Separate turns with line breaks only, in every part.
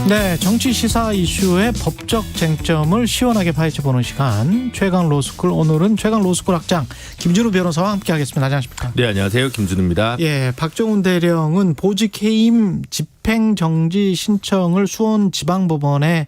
네, 정치 시사 이슈의 법적 쟁점을 시원하게 파헤쳐보는 시간 최강 로스쿨. 오늘은 최강 로스쿨 학장 김준우 변호사와 함께하겠습니다. 안녕하십니까?
네, 안녕하세요. 김준우입니다.
예, 박정훈 대령은 보직해임 집행정지 신청을 수원지방법원에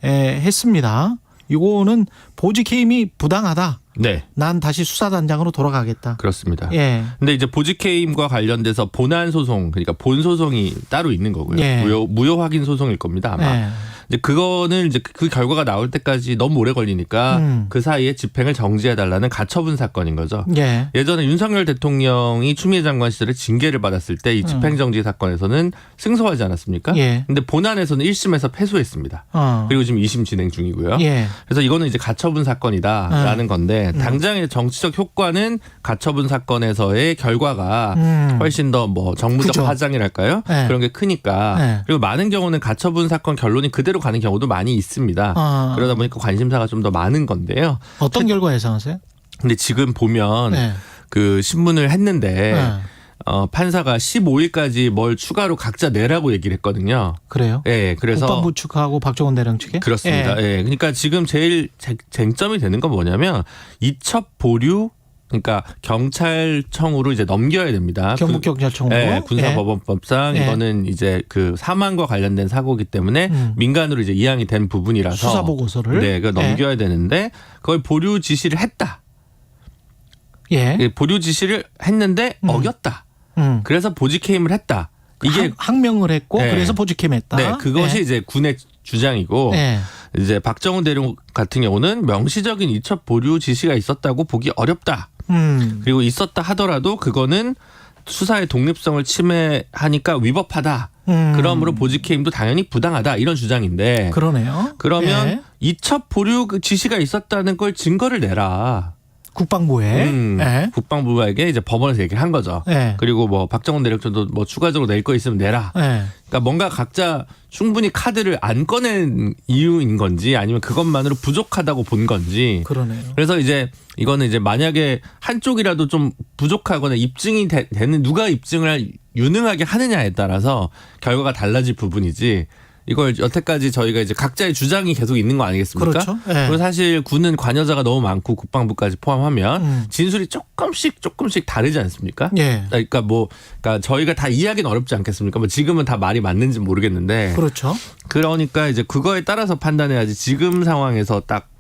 했습니다. 이거는 보직해임이 부당하다.
네.
난 다시 수사단장으로 돌아가겠다.
그렇습니다.
예.
근데 이제 보직해임과 관련돼서 본안 소송, 그러니까 본 소송이 따로 있는 거고요.
예.
무효 확인 소송일 겁니다, 아마.
예.
이제 그거는 이제 그 결과가 나올 때까지 너무 오래 걸리니까 그 사이에 집행을 정지해달라는 가처분 사건인 거죠.
예.
예전에 윤석열 대통령이 추미애 장관 시절에 징계를 받았을 때 이 집행정지 사건에서는 승소하지 않았습니까?
예.
근데 본안에서는 1심에서 패소했습니다. 그리고 지금 2심 진행 중이고요.
예.
그래서 이거는 이제 가처분 사건이다라는 건데 당장의 정치적 효과는 가처분 사건에서의 결과가 훨씬 더 뭐 정무적
그죠.
파장이랄까요?
네.
그런 게 크니까.
네.
그리고 많은 경우는 가처분 사건 결론이 그대로 가는 경우도 많이 있습니다. 그러다 보니까 관심사가 좀 더 많은 건데요.
어떤 결과 예상하세요?
근데 지금 보면
네.
그 신문을 했는데
네.
판사가 15일까지 뭘 추가로 각자 내라고 얘기를 했거든요.
그래요?
예, 그래서
국방부 측하고 박정훈 대령 측에?
그렇습니다.
예.
예. 그러니까 지금 제일 쟁점이 되는 건 뭐냐면 이첩 보류, 그러니까 경찰청으로 이제 넘겨야 됩니다.
경북경찰청으로.
예, 군사법원법상
예.
이거는 이제 그 사망과 관련된 사고이기 때문에 민간으로 이제 이양이 된 부분이라서
수사 보고서를
네, 그걸 넘겨야 되는데 그걸 보류 지시를 했다.
예.
예, 보류 지시를 했는데 어겼다. 그래서 보직해임을 했다. 이게
항명을 했고
네.
그래서 보직해임했다.
네, 그것이
예.
이제 군의 주장이고
예.
이제 박정훈 대령 같은 경우는 명시적인 이첩 보류 지시가 있었다고 보기 어렵다. 그리고 있었다 하더라도 그거는 수사의 독립성을 침해하니까 위법하다. 그러므로 보직해임도 당연히 부당하다. 이런 주장인데
그러네요.
그러면
예.
이첩 보류 그 지시가 있었다는 걸 증거를 내라.
국방부에. 예.
국방부에게 이제 법원에서 얘기를 한 거죠.
예.
그리고 뭐 박정훈 대령도 뭐 추가적으로 낼 거 있으면 내라.
예.
그러니까 뭔가 각자 충분히 카드를 안 꺼낸 이유인 건지 아니면 그것만으로 부족하다고 본 건지.
그러네요.
그래서 이제 이거는 이제 만약에 한쪽이라도 좀 부족하거나 입증이 되는 누가 입증을 유능하게 하느냐에 따라서 결과가 달라질 부분이지. 이걸 여태까지 저희가 이제 각자의 주장이 계속 있는 거 아니겠습니까?
그렇죠. 예.
그리고 사실 군은 관여자가 너무 많고 국방부까지 포함하면 진술이 조금씩 다르지 않습니까?
예.
그러니까 그러니까 저희가 다 이해하기는 어렵지 않겠습니까? 뭐 지금은 다 말이 맞는지 모르겠는데.
그렇죠.
그러니까 이제 그거에 따라서 판단해야지 지금 상황에서 딱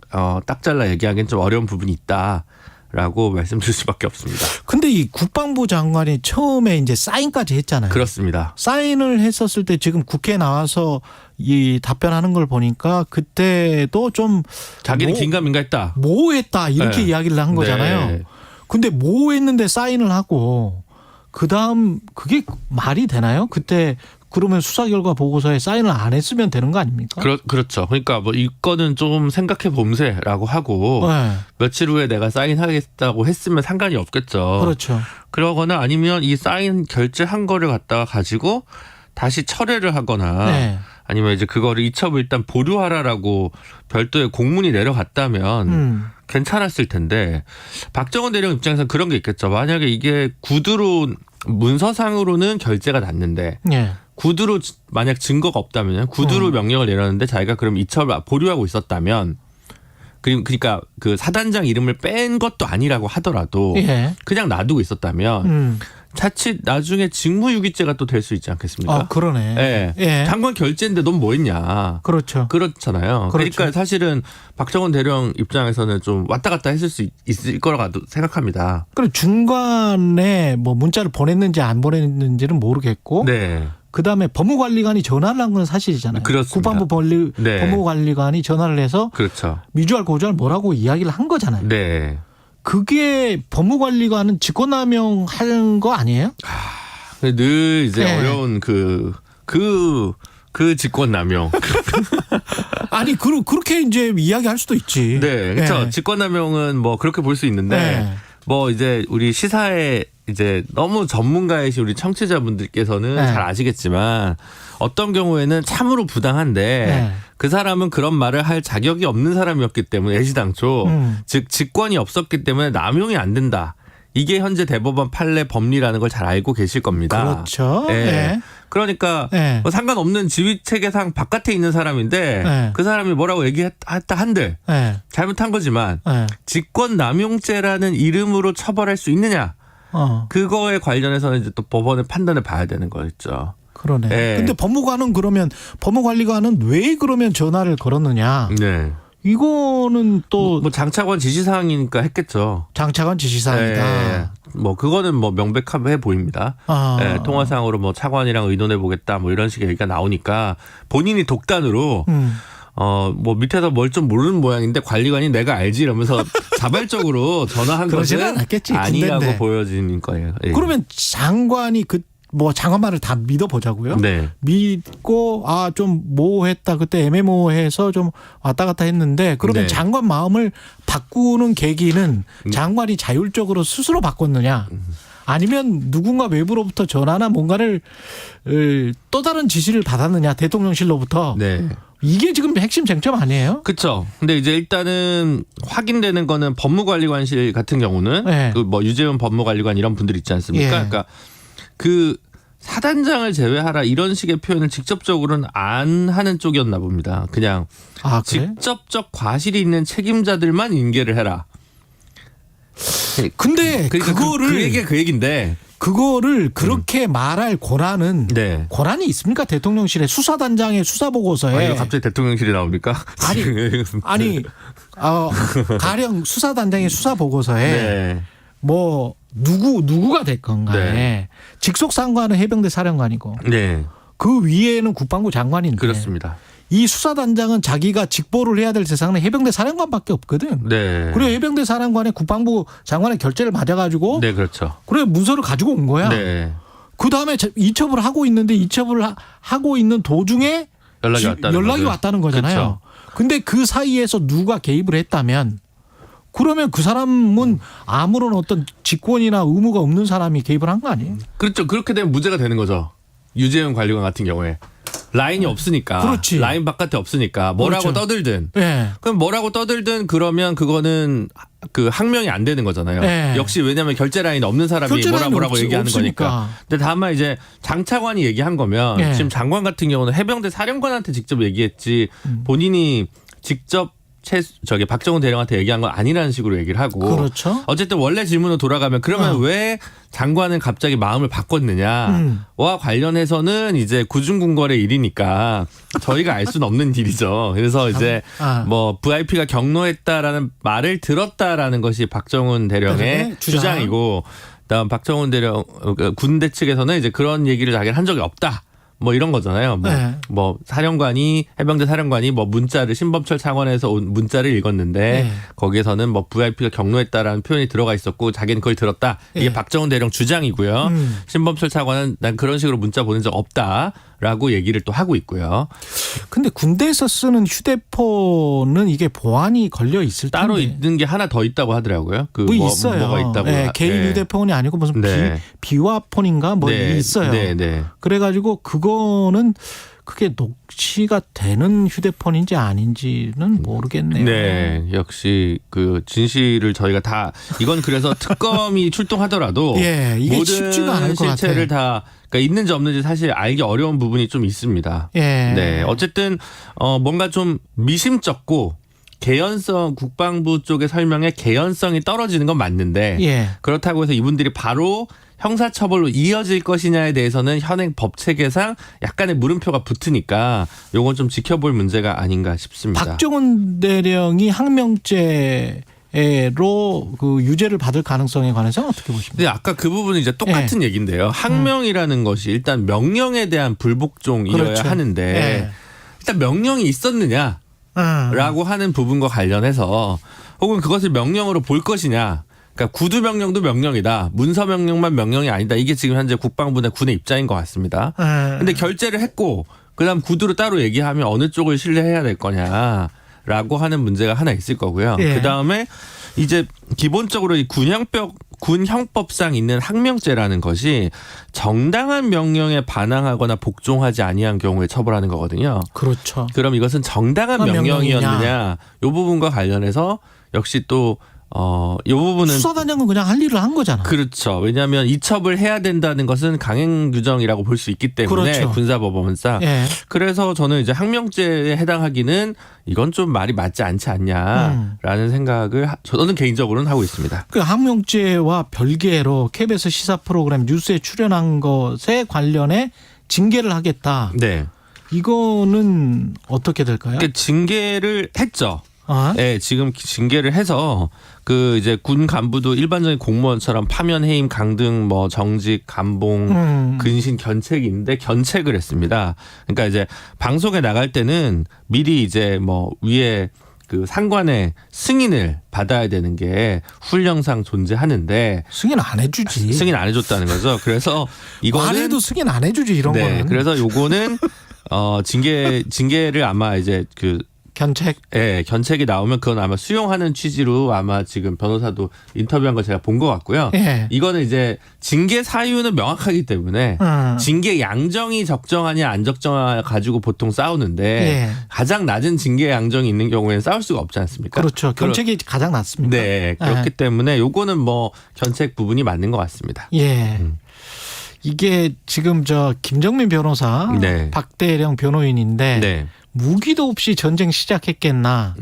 잘라 얘기하기는 좀 어려운 부분이 있다라고 말씀드릴 수밖에 없습니다.
근데 이 국방부 장관이 처음에 이제 사인까지 했잖아요.
그렇습니다.
사인을 했었을 때 지금 국회에 나와서 이 답변하는 걸 보니까 그때도 좀
자기는 긴가민가했다.
모호했다 이렇게
네.
이야기를 한 거잖아요.
네.
근데 모호했는데 사인을 하고 그다음 그게 말이 되나요? 그때 그러면 수사 결과 보고서에 사인을 안 했으면 되는 거 아닙니까?
그렇죠. 그러니까 뭐 이거는 좀 생각해 봄새라고 하고
네.
며칠 후에 내가 사인하겠다고 했으면 상관이 없겠죠.
그렇죠.
그러거나 아니면 이 사인 결제한 거를 갖다가 가지고 다시 철회를 하거나
네.
아니면 이제 그거를 이첩을 일단 보류하라라고 별도의 공문이 내려갔다면 괜찮았을 텐데 박정훈 대령 입장에서는 그런 게 있겠죠. 만약에 이게 구두로 문서상으로는 결제가 났는데
예.
구두로 만약 증거가 없다면 구두로 명령을 내렸는데 자기가 그럼 이첩을 보류하고 있었다면 그러니까 그 사단장 이름을 뺀 것도 아니라고 하더라도
예.
그냥 놔두고 있었다면 자칫 나중에 직무유기죄가 또 될 수 있지 않겠습니까?
그러네.
예.
예.
장관 결재인데 넌 뭐 했냐.
그렇죠.
그렇잖아요.
그렇죠.
그러니까 사실은 박정훈 대령 입장에서는 좀 왔다 갔다 했을 수 있을 거라고 생각합니다.
그리고 중간에 뭐 문자를 보냈는지 안 보냈는지는 모르겠고
네.
그다음에 법무관리관이 전화를 한 건 사실이잖아요.
그렇습니다.
국방부
네.
법무관리관이 전화를 해서
그렇죠.
미주알 고주알 뭐라고 이야기를 한 거잖아요.
네.
그게 법무관리관은 직권남용 하는 거 아니에요?
늘 이제
네.
어려운 그 직권남용.
아니 그렇게 이제 이야기할 수도 있지.
네, 그렇죠.
네.
직권남용은 뭐 그렇게 볼 수 있는데
네.
뭐 이제 우리 시사에 이제 너무 전문가이신 우리 청취자분들께서는
네.
잘 아시겠지만 어떤 경우에는 참으로 부당한데
네.
그 사람은 그런 말을 할 자격이 없는 사람이었기 때문에 애시당초 즉 직권이 없었기 때문에 남용이 안 된다. 이게 현재 대법원 판례 법리라는 걸 잘 알고 계실 겁니다.
그렇죠.
네.
네.
그러니까
네.
뭐 상관없는 지위 체계상 바깥에 있는 사람인데
네.
그 사람이 뭐라고 얘기했다 한들
네.
잘못한 거지만
네.
직권남용죄라는 이름으로 처벌할 수 있느냐 그거에 관련해서는 이제 또 법원의 판단을 봐야 되는 거겠죠.
그러네.
네.
근데 법무관리관은 왜 그러면 전화를 걸었느냐?
네.
이거는 또
뭐 장차관 지시사항이니까 했겠죠.
장차관 지시사항이다.
네. 뭐 그거는 뭐 명백해 보입니다. 네, 통화상으로 뭐 차관이랑 의논해 보겠다 뭐 이런 식의 얘기가 나오니까 본인이 독단으로 뭐 밑에서 뭘 좀 모르는 모양인데 관리관이 내가 알지 이러면서 자발적으로 전화한
그러지는
것은
않았겠지,
아니라고
군대인데.
보여지는 거예요. 예.
그러면 장관이 장관 말을 다 믿어보자고요.
네.
믿고 좀 모호했다. 그때 애매모호해서 좀 왔다 갔다 했는데 그러면
네.
장관 마음을 바꾸는 계기는 장관이 자율적으로 스스로 바꿨느냐? 아니면 누군가 외부로부터 전화나 뭔가를 또 다른 지시를 받았느냐? 대통령실로부터.
네.
이게 지금 핵심 쟁점 아니에요?
그렇죠. 근데 이제 일단은 확인되는 거는 법무관리관실 같은 경우는
네.
그 뭐 유재훈 법무관리관 이런 분들 있지 않습니까?
예.
그러니까 그 사단장을 제외하라 이런 식의 표현을 직접적으로는 안 하는 쪽이었나 봅니다. 그냥
그래?
직접적 과실이 있는 책임자들만 인계를 해라.
근데
그러니까 그 얘기인데
그거를 그렇게 말할 권한은
네.
권한이 있습니까? 대통령실의 수사단장의 수사 보고서에
이거 갑자기 대통령실이 나옵니까?
아니 가령 수사단장의 수사 보고서에
네.
뭐 누구가 됐건 간에
네.
직속 상관은 해병대 사령관이고
네.
그 위에는 국방부 장관인데
그렇습니다.
이 수사단장은 자기가 직보를 해야 될 대상은 해병대 사령관밖에 없거든.
네.
그래 해병대 사령관의 국방부 장관의 결재를 맞아가지고
네, 그렇죠.
그래 문서를 가지고 온 거야.
네.
그 다음에 이첩을 하고 있는데 이첩을 하고 있는 도중에 연락이 왔다는 거잖아요. 근데 그 사이에서 누가 개입을 했다면 그러면 그 사람은 아무런 어떤 직권이나 의무가 없는 사람이 개입을 한 거 아니에요?
그렇죠. 그렇게 되면 문제가 되는 거죠. 유재훈 관리관 같은 경우에. 라인이 없으니까.
그렇지.
라인 바깥에 없으니까 뭐라고
그렇죠.
떠들든.
네.
그럼 뭐라고 떠들든 그러면 그거는 그 항명이 안 되는 거잖아요.
네.
역시 왜냐하면 결제 라인 없는 사람이
결제 라인이
뭐라고 얘기하는
없으니까.
거니까. 근데 다만 이제 장차관이 얘기한 거면
네.
지금 장관 같은 경우는 해병대 사령관한테 직접 얘기했지 본인이 직접 박정훈 대령한테 얘기한 건 아니라는 식으로 얘기를 하고.
그렇죠.
어쨌든 원래 질문으로 돌아가면 그러면 왜 장관은 갑자기 마음을 바꿨느냐와 관련해서는 이제 구중궁궐의 일이니까 저희가 알 수는 없는 일이죠. 그래서 이제 뭐 VIP가 경로했다라는 말을 들었다라는 것이 박정훈 대령의 주장이고, 그다음 박정훈 대령 군대 측에서는 이제 그런 얘기를 자기는 한 적이 없다. 뭐 이런 거잖아요. 뭐 해병대 사령관이 뭐 문자를 신범철 차관에서 온 문자를 읽었는데 거기에서는 뭐 VIP가 경로했다라는 표현이 들어가 있었고 자기는 그걸 들었다. 이게 박정훈 대령 주장이고요. 신범철 차관은 난 그런 식으로 문자 보낸 적 없다라고 얘기를 또 하고 있고요.
근데 군대에서 쓰는 휴대폰은 이게 보안이 걸려 있을 텐데.
따로 있는 게 하나 더 있다고 하더라고요.
있어요.
뭐가 있다고.
네, 개인 휴대폰이 아니고 무슨 비화폰인가 뭐 있어요. 그래가지고 그거는 그게 녹취가 되는 휴대폰인지 아닌지는 모르겠네요.
네, 역시 그 진실을 저희가 다 이건 그래서 특검이 출동하더라도
이게
모든
쉽지가 않을 것
실체를 다 그러니까 있는지 없는지 사실 알기 어려운 부분이 좀 있습니다. 네, 어쨌든 뭔가 좀 미심쩍고 개연성 국방부 쪽의 설명에 개연성이 떨어지는 건 맞는데 그렇다고 해서 이분들이 바로 형사처벌로 이어질 것이냐에 대해서는 현행 법 체계상 약간의 물음표가 붙으니까 요건 좀 지켜볼 문제가 아닌가 싶습니다.
박정훈 대령이 항명죄로 그 유죄를 받을 가능성에 관해서는 어떻게 보십니까?
근데 아까 그 부분은 이제 똑같은 얘기인데요. 항명이라는 것이 일단 명령에 대한 불복종이어야 하는데 일단 명령이 있었느냐라고 하는 부분과 관련해서 혹은 그것을 명령으로 볼 것이냐. 그러니까 구두 명령도 명령이다. 문서 명령만 명령이 아니다. 이게 지금 현재 국방부 내 군의 입장인 것 같습니다. 근데 결재를 했고 그다음 구두로 따로 얘기하면 어느 쪽을 신뢰해야 될 거냐라고 하는 문제가 하나 있을 거고요. 그다음에 이제 기본적으로 이 군형법상 있는 항명죄라는 것이 정당한 명령에 반항하거나 복종하지 아니한 경우에 처벌하는 거거든요.
그렇죠.
그럼 이것은 정당한 명령이었느냐 이 부분과 관련해서 역시 또 이 부분은
수사단장은 그냥 할 일을 한 거잖아.
그렇죠. 왜냐하면 이첩을 해야 된다는 것은 강행 규정이라고 볼 수 있기 때문에
그렇죠.
군사법원상.
예.
그래서 저는 이제 항명죄에 해당하기는 이건 좀 말이 맞지 않지 않냐라는 생각을 저는 개인적으로는 하고 있습니다.
그 항명죄와 별개로 KBS 시사 프로그램 뉴스에 출연한 것에 관련해 징계를 하겠다.
네.
이거는 어떻게 될까요?
그러니까 징계를 했죠.
아?
네, 지금 징계를 해서 그 이제 군 간부도 일반적인 공무원처럼 파면, 해임, 강등, 뭐 정직, 감봉, 근신, 견책이 있는데 견책을 했습니다. 그러니까 이제 방송에 나갈 때는 미리 이제 뭐 위에 그 상관의 승인을 받아야 되는 게 훈령상 존재하는데
승인 안 해주지.
승인 안 해줬다는 거죠. 그래서 이거는
말해도 승인 안 해주지 이런
네,
거는.
그래서 요거는 징계를 아마 이제 그
견책.
예, 견책이 나오면 그건 아마 수용하는 취지로 아마 지금 변호사도 인터뷰한 걸 제가 본 것 같고요.
예.
이거는 이제 징계 사유는 명확하기 때문에 징계 양정이 적정하냐 안 적정하냐 가지고 보통 싸우는데
예.
가장 낮은 징계 양정이 있는 경우에는 싸울 수가 없지 않습니까?
그렇죠. 견책이 가장 낫습니다.
네, 그렇기 때문에 요거는 뭐 견책 부분이 맞는 것 같습니다.
예. 이게 지금 저 김정민 변호사,
네.
박대령 변호인인데
네.
무기도 없이 전쟁 시작했겠나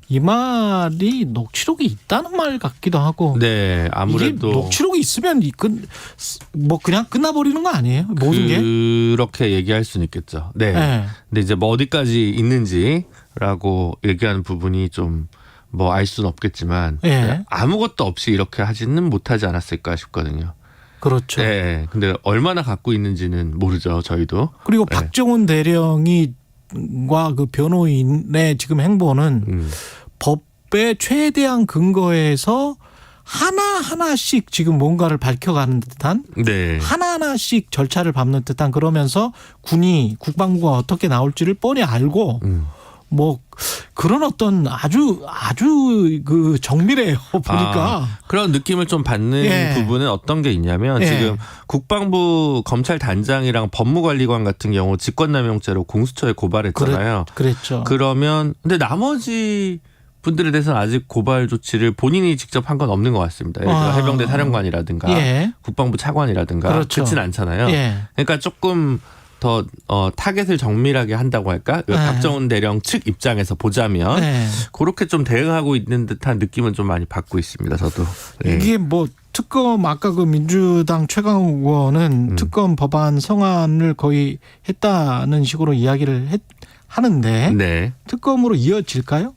이 말이 녹취록이 있다는 말 같기도 하고.
네, 아무래도
이게 녹취록이 있으면 뭐 그냥 끝나버리는 거 아니에요? 모든 게
그렇게 얘기할 수는 있겠죠. 네.
네.
근데 이제 뭐 어디까지 있는지라고 얘기하는 부분이 좀 뭐 알 수는 없겠지만
네.
아무것도 없이 이렇게 하지는 못하지 않았을까 싶거든요.
그렇죠.
네. 근데 얼마나 갖고 있는지는 모르죠. 저희도.
그리고
네.
박정훈 대령과 그 변호인의 지금 행보는 법의 최대한 근거에서 하나하나씩 지금 뭔가를 밝혀가는 듯한
네.
하나하나씩 절차를 밟는 듯한 그러면서 국방부가 어떻게 나올지를 뻔히 알고 뭐 그런 어떤 아주 그 정밀해요 보니까.
그런 느낌을 좀 받는
예.
부분은 어떤 게 있냐면
예.
지금 국방부 검찰단장이랑 법무관리관 같은 경우 직권남용죄로 공수처에 고발했잖아요.
그랬죠.
그러면 근데 나머지 분들에 대해서는 아직 고발 조치를 본인이 직접 한 건 없는 것 같습니다. 예를 들어 해병대 사령관이라든가
예.
국방부 차관이라든가
그렇죠.
그렇진 않잖아요.
예.
그러니까 조금 더 타겟을 정밀하게 한다고 할까?
네.
박정훈 대령 측 입장에서 보자면
네.
그렇게 좀 대응하고 있는 듯한 느낌은 좀 많이 받고 있습니다. 저도. 네.
이게 뭐 특검 아까 그 민주당 최강욱 의원은 특검 법안 성안을 거의 했다는 식으로 이야기를 하는데
네.
특검으로 이어질까요?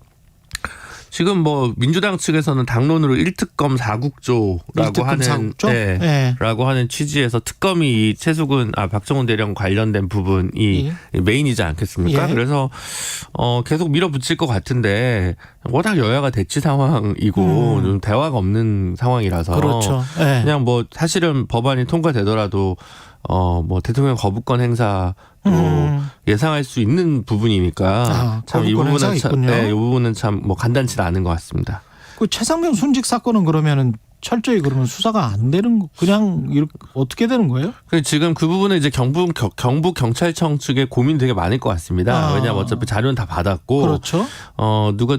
지금 뭐 민주당 측에서는 당론으로 1특검 4국조라고 하는 네,
네.
라고 하는 취지에서 특검이 최수근 박정훈 대령 관련된 부분이 메인이지 않겠습니까?
예.
그래서 계속 밀어붙일 것 같은데 워낙 여야가 대치 상황이고 좀 대화가 없는 상황이라서
그렇죠. 네.
그냥 뭐 사실은 법안이 통과되더라도 뭐 대통령 거부권 행사로 예상할 수 있는 부분이니까 참 이 부분은 이 부분은 참 뭐 간단치 않은 것 같습니다.
그 최상병 순직 사건은 그러면은 철저히 그러면 수사가 안 되는 그냥 이렇게 어떻게 되는 거예요?
지금 그 부분은 이제 경북 경찰청 측에 고민 되게 많을 것 같습니다. 왜냐하면 어차피 자료는 다 받았고,
그렇죠.
누가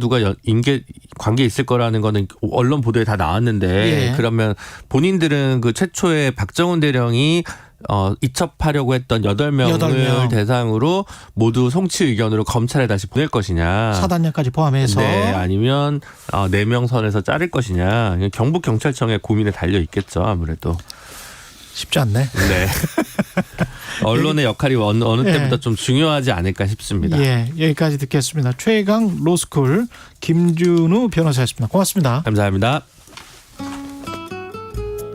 관계 있을 거라는 거는 언론 보도에 다 나왔는데
예.
그러면 본인들은 그 최초에 박정훈 대령이 이첩하려고 했던 8명을 대상으로 모두 송치 의견으로 검찰에 다시 보낼 것이냐.
사단장까지 포함해서.
네, 아니면 4명 선에서 자를 것이냐. 경북 경찰청의 고민에 달려 있겠죠. 아무래도.
쉽지 않네.
네. 언론의 역할이 어느 때보다 좀 중요하지 않을까 싶습니다.
예, 여기까지 듣겠습니다. 최강 로스쿨 김준우 변호사였습니다. 고맙습니다.
감사합니다.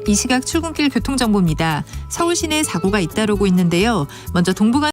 이 시각 출근길 교통정보입니다. 서울 시내 사고가 잇따르고 있는데요. 먼저 동부간